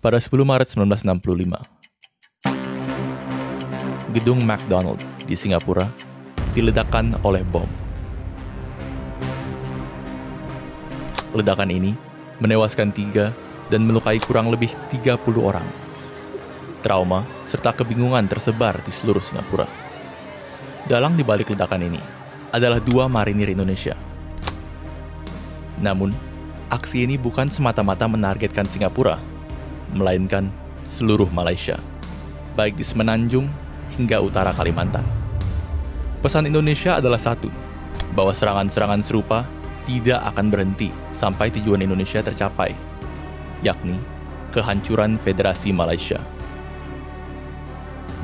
pada 10 Maret 1965. Gedung McDonald di Singapura diledakkan oleh bom. Ledakan ini menewaskan 3 dan melukai kurang lebih 30 orang. Trauma serta kebingungan tersebar di seluruh Singapura. Dalang di balik ledakan ini adalah 2 marinir Indonesia. Namun, aksi ini bukan semata-mata menargetkan Singapura, melainkan seluruh Malaysia, baik di Semenanjung hingga utara Kalimantan. Pesan Indonesia adalah satu, bahwa serangan-serangan serupa tidak akan berhenti sampai tujuan Indonesia tercapai, yakni kehancuran Federasi Malaysia.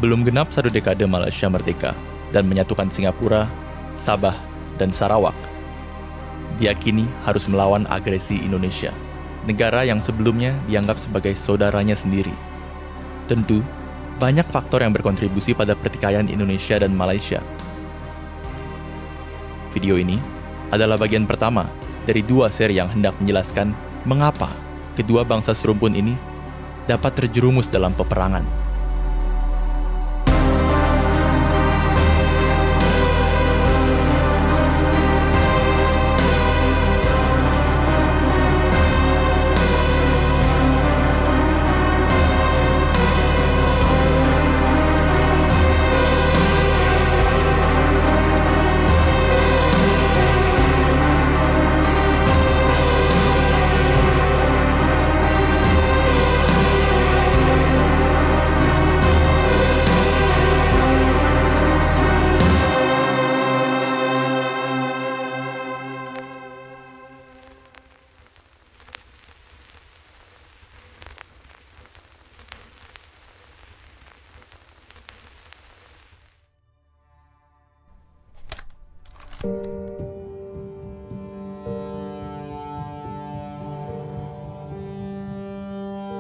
Belum genap 1 dekade Malaysia merdeka dan menyatukan Singapura, Sabah, dan Sarawak, diyakini harus melawan agresi Indonesia, negara yang sebelumnya dianggap sebagai saudaranya sendiri. Tentu, banyak faktor yang berkontribusi pada pertikaian Indonesia dan Malaysia. Video ini adalah bagian pertama dari 2 seri yang hendak menjelaskan mengapa kedua bangsa serumpun ini dapat terjerumus dalam peperangan.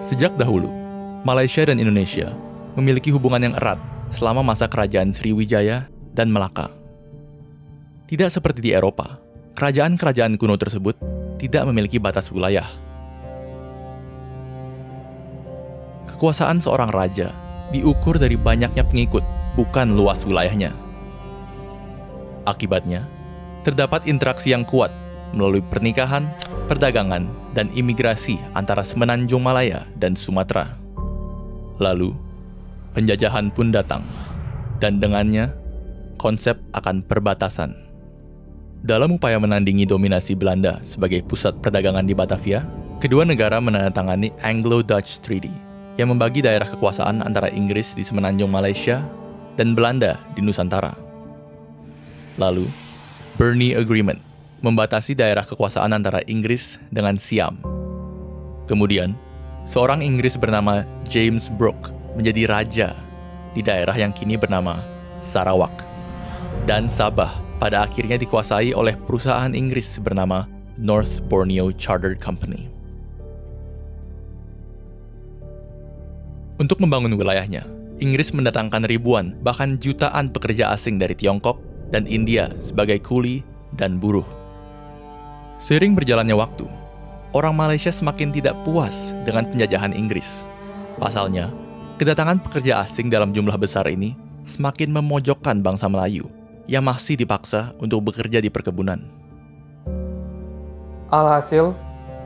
Sejak dahulu, Malaysia dan Indonesia memiliki hubungan yang erat selama masa kerajaan Sriwijaya dan Melaka. Tidak seperti di Eropa, kerajaan-kerajaan kuno tersebut tidak memiliki batas wilayah. Kekuasaan seorang raja diukur dari banyaknya pengikut, bukan luas wilayahnya. Akibatnya, terdapat interaksi yang kuat melalui pernikahan, perdagangan, dan imigrasi antara Semenanjung Malaya dan Sumatera. Lalu, penjajahan pun datang, dan dengannya, konsep akan perbatasan. Dalam upaya menandingi dominasi Belanda sebagai pusat perdagangan di Batavia, kedua negara menandatangani Anglo-Dutch Treaty yang membagi daerah kekuasaan antara Inggris di Semenanjung Malaysia dan Belanda di Nusantara. Lalu, Bernese Agreement membatasi daerah kekuasaan antara Inggris dengan Siam. Kemudian, seorang Inggris bernama James Brooke menjadi raja di daerah yang kini bernama Sarawak. Dan Sabah pada akhirnya dikuasai oleh perusahaan Inggris bernama North Borneo Chartered Company. Untuk membangun wilayahnya, Inggris mendatangkan ribuan, bahkan jutaan pekerja asing dari Tiongkok dan India sebagai kuli dan buruh. Seiring berjalannya waktu, orang Malaysia semakin tidak puas dengan penjajahan Inggris. Pasalnya, kedatangan pekerja asing dalam jumlah besar ini semakin memojokkan bangsa Melayu yang masih dipaksa untuk bekerja di perkebunan. Alhasil,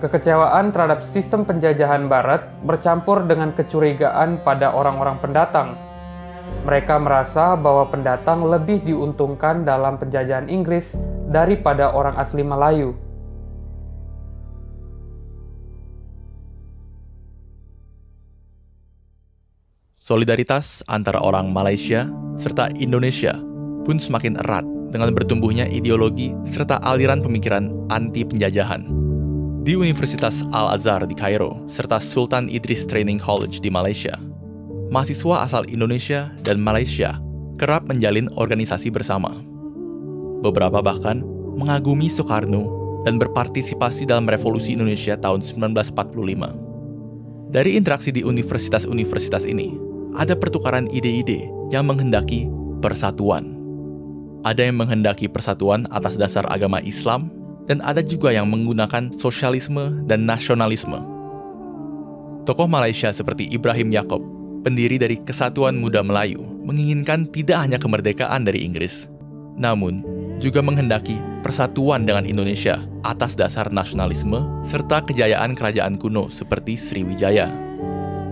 kekecewaan terhadap sistem penjajahan Barat bercampur dengan kecurigaan pada orang-orang pendatang. Mereka merasa bahwa pendatang lebih diuntungkan dalam penjajahan Inggris daripada orang asli Melayu. Solidaritas antara orang Malaysia serta Indonesia pun semakin erat dengan bertumbuhnya ideologi serta aliran pemikiran anti-penjajahan. Di Universitas Al-Azhar di Kairo serta Sultan Idris Training College di Malaysia, mahasiswa asal Indonesia dan Malaysia kerap menjalin organisasi bersama. Beberapa bahkan mengagumi Soekarno dan berpartisipasi dalam revolusi Indonesia tahun 1945. Dari interaksi di universitas-universitas ini, ada pertukaran ide-ide yang menghendaki persatuan. Ada yang menghendaki persatuan atas dasar agama Islam, dan ada juga yang menggunakan sosialisme dan nasionalisme. Tokoh Malaysia seperti Ibrahim Yaakob, pendiri dari Kesatuan Muda Melayu, menginginkan tidak hanya kemerdekaan dari Inggris, namun juga menghendaki persatuan dengan Indonesia atas dasar nasionalisme serta kejayaan kerajaan kuno seperti Sriwijaya.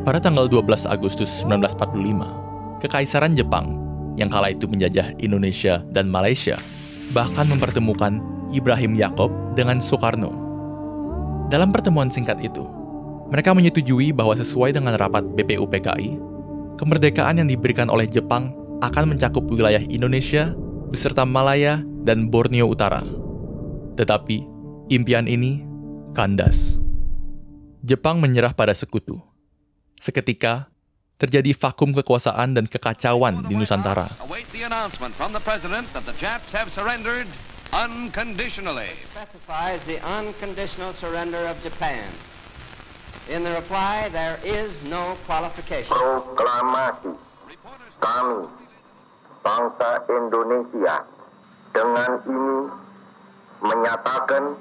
Pada tanggal 12 Agustus 1945, Kekaisaran Jepang yang kala itu menjajah Indonesia dan Malaysia bahkan mempertemukan Ibrahim Yaakob dengan Soekarno. Dalam pertemuan singkat itu, mereka menyetujui bahwa sesuai dengan rapat BPUPKI, kemerdekaan yang diberikan oleh Jepang akan mencakup wilayah Indonesia beserta Malaya dan Borneo Utara. Tetapi, impian ini kandas. Jepang menyerah pada sekutu. Seketika, terjadi vakum kekuasaan dan kekacauan di Nusantara. Await the announcement from the president that the Japs have surrendered unconditionally. Specifies the unconditional surrender of Japan. In the reply, there is no qualification. Proklamasi kami, bangsa Indonesia, dengan ini menyatakan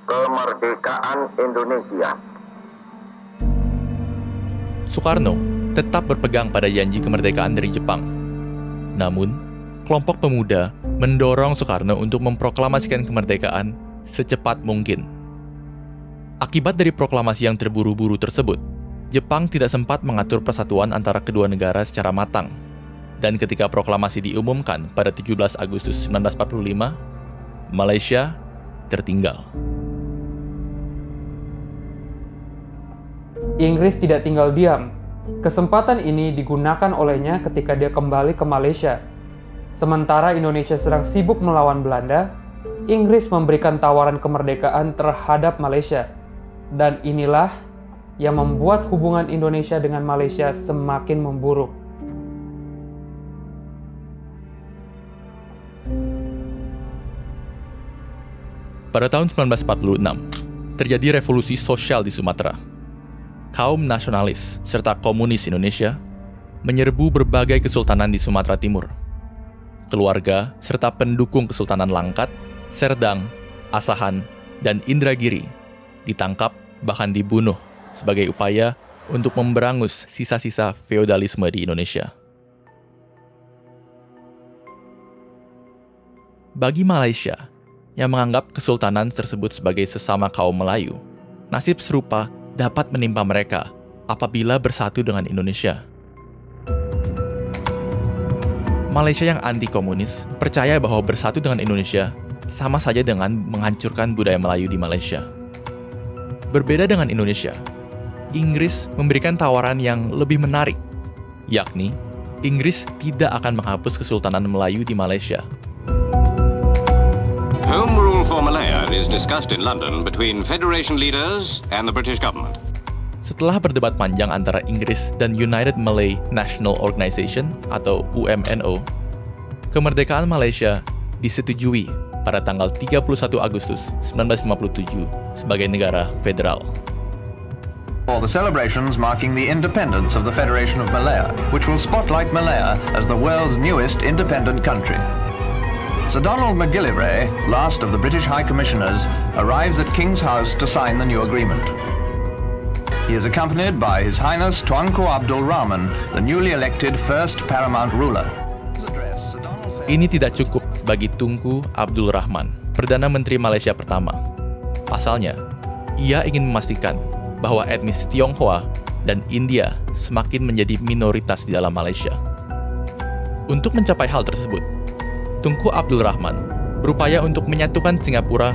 kemerdekaan Indonesia. Soekarno tetap berpegang pada janji kemerdekaan dari Jepang. Namun, kelompok pemuda mendorong Soekarno untuk memproklamasikan kemerdekaan secepat mungkin. Akibat dari proklamasi yang terburu-buru tersebut, Jepang tidak sempat mengatur persatuan antara kedua negara secara matang. Dan ketika proklamasi diumumkan pada 17 Agustus 1945, Malaysia tertinggal. Inggris tidak tinggal diam. Kesempatan ini digunakan olehnya ketika dia kembali ke Malaysia. Sementara Indonesia sedang sibuk melawan Belanda, Inggris memberikan tawaran kemerdekaan terhadap Malaysia. Dan inilah yang membuat hubungan Indonesia dengan Malaysia semakin memburuk. Pada tahun 1946, terjadi revolusi sosial di Sumatera. Kaum nasionalis serta komunis Indonesia menyerbu berbagai kesultanan di Sumatera Timur. Keluarga serta pendukung Kesultanan Langkat, Serdang, Asahan, dan Indragiri ditangkap bahkan dibunuh sebagai upaya untuk memberangus sisa-sisa feodalisme di Indonesia. Bagi Malaysia yang menganggap kesultanan tersebut sebagai sesama kaum Melayu, nasib serupa dapat menimpa mereka apabila bersatu dengan Indonesia. Malaysia yang anti-komunis percaya bahwa bersatu dengan Indonesia sama saja dengan menghancurkan budaya Melayu di Malaysia. Berbeda dengan Indonesia, Inggris memberikan tawaran yang lebih menarik, yakni Inggris tidak akan menghapus Kesultanan Melayu di Malaysia. Home rule for Malaya is discussed in London between Federation leaders and the British government. Setelah berdebat panjang antara Inggris dan United Malay National Organization atau UMNO, kemerdekaan Malaysia disetujui pada tanggal 31 Agustus 1957 sebagai negara federal. For the celebrations marking the independence of the Federation of Malaya, which will spotlight Malaya as the world's newest independent country. Sir Donald Macgillivray, last of the British High Commissioners, arrives at King's House to sign the new agreement. He is accompanied by His Highness Tuanku Abdul Rahman, the newly elected first paramount ruler. Ini tidak cukup bagi Tunku Abdul Rahman, Perdana Menteri Malaysia pertama. Pasalnya, ia ingin memastikan bahwa etnis Tionghoa dan India semakin menjadi minoritas di dalam Malaysia. Untuk mencapai hal tersebut, Tunku Abdul Rahman berupaya untuk menyatukan Singapura,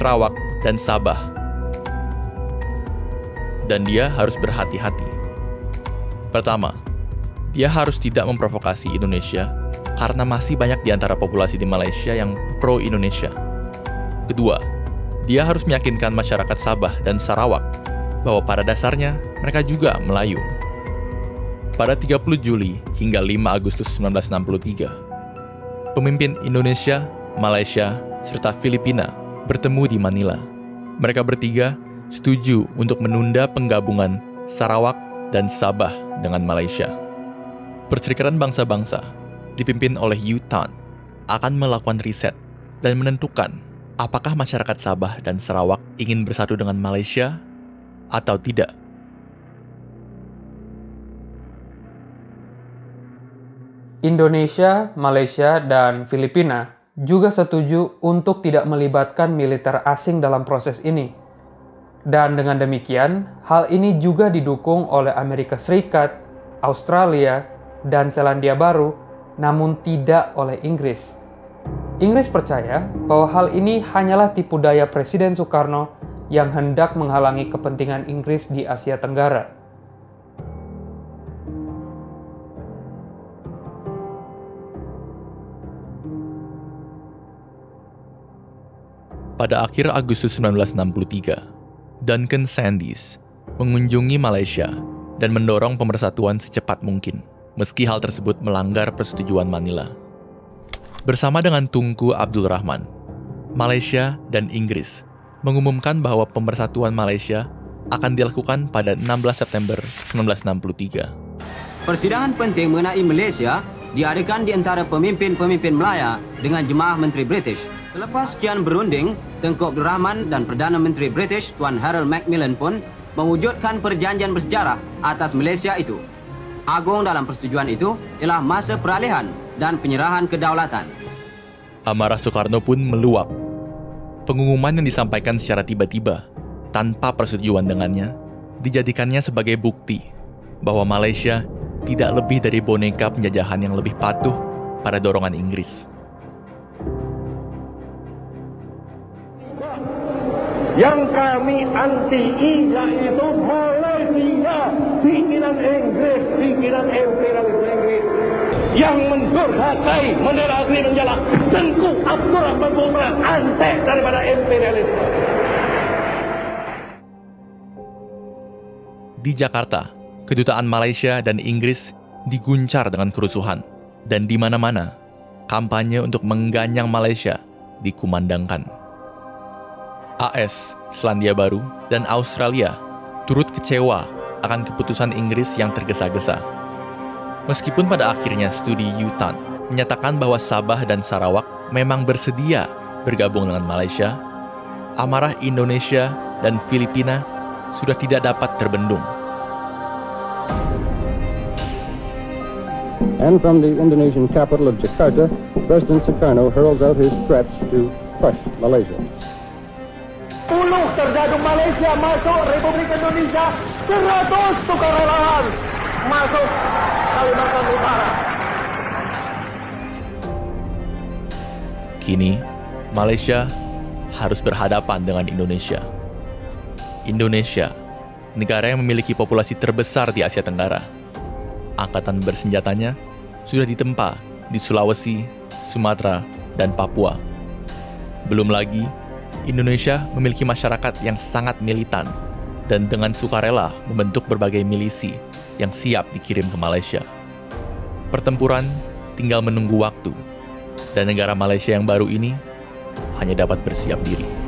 Sarawak, dan Sabah. Dan dia harus berhati-hati. Pertama, dia harus tidak memprovokasi Indonesia karena masih banyak di antara populasi di Malaysia yang pro-Indonesia. Kedua, dia harus meyakinkan masyarakat Sabah dan Sarawak bahwa pada dasarnya mereka juga Melayu. Pada 30 Juli hingga 5 Agustus 1963, pemimpin Indonesia, Malaysia, serta Filipina bertemu di Manila. Mereka bertiga setuju untuk menunda penggabungan Sarawak dan Sabah dengan Malaysia. Perserikatan Bangsa-Bangsa dipimpin oleh U Thant akan melakukan riset dan menentukan apakah masyarakat Sabah dan Sarawak ingin bersatu dengan Malaysia atau tidak. Indonesia, Malaysia, dan Filipina juga setuju untuk tidak melibatkan militer asing dalam proses ini. Dan dengan demikian, hal ini juga didukung oleh Amerika Serikat, Australia, dan Selandia Baru, namun tidak oleh Inggris. Inggris percaya bahwa hal ini hanyalah tipu daya Presiden Soekarno yang hendak menghalangi kepentingan Inggris di Asia Tenggara. Pada akhir Agustus 1963, Duncan Sandys mengunjungi Malaysia dan mendorong pemersatuan secepat mungkin, meski hal tersebut melanggar persetujuan Manila. Bersama dengan Tunku Abdul Rahman, Malaysia dan Inggris mengumumkan bahwa pemersatuan Malaysia akan dilakukan pada 16 September 1963. Persidangan penting mengenai Malaysia diadakan di antara pemimpin-pemimpin Melaya dengan jemaah Menteri British. Selepas sekian berunding, Tunku Abdul Rahman dan Perdana Menteri British Tuan Harold Macmillan pun mewujudkan perjanjian bersejarah atas Malaysia itu. Agung dalam persetujuan itu ialah masa peralihan dan penyerahan kedaulatan. Amarah Soekarno pun meluap. Pengumuman yang disampaikan secara tiba-tiba, tanpa persetujuan dengannya, dijadikannya sebagai bukti bahwa Malaysia tidak lebih dari boneka penjajahan yang lebih patuh pada dorongan Inggris. Yang kami anti-i yaitu Malaysia, pikiran Inggris, pikiran imperialis Inggris yang mendurhakai, menerangi menjala Tunku Abdul Rahman bukan antek daripada imperialis. Di Jakarta, kedutaan Malaysia dan Inggris diguncar dengan kerusuhan, dan di mana-mana kampanye untuk mengganyang Malaysia dikumandangkan. AS, Selandia Baru, dan Australia turut kecewa akan keputusan Inggris yang tergesa-gesa. Meskipun pada akhirnya studi U-Tan menyatakan bahwa Sabah dan Sarawak memang bersedia bergabung dengan Malaysia, amarah Indonesia dan Filipina sudah tidak dapat terbendung. And from the Indonesian capital of Jakarta, President Sukarno hurls out his threats to crush Malaysia. 10 terjadu Malaysia masuk Republik Indonesia, 100 sukarelawan masuk Kalimantan Utara. Kini, Malaysia harus berhadapan dengan Indonesia. Indonesia, negara yang memiliki populasi terbesar di Asia Tenggara. Angkatan bersenjatanya sudah ditempa di Sulawesi, Sumatera, dan Papua. Belum lagi, Indonesia memiliki masyarakat yang sangat militan dan dengan sukarela membentuk berbagai milisi yang siap dikirim ke Malaysia. Pertempuran tinggal menunggu waktu, dan negara Malaysia yang baru ini hanya dapat bersiap diri.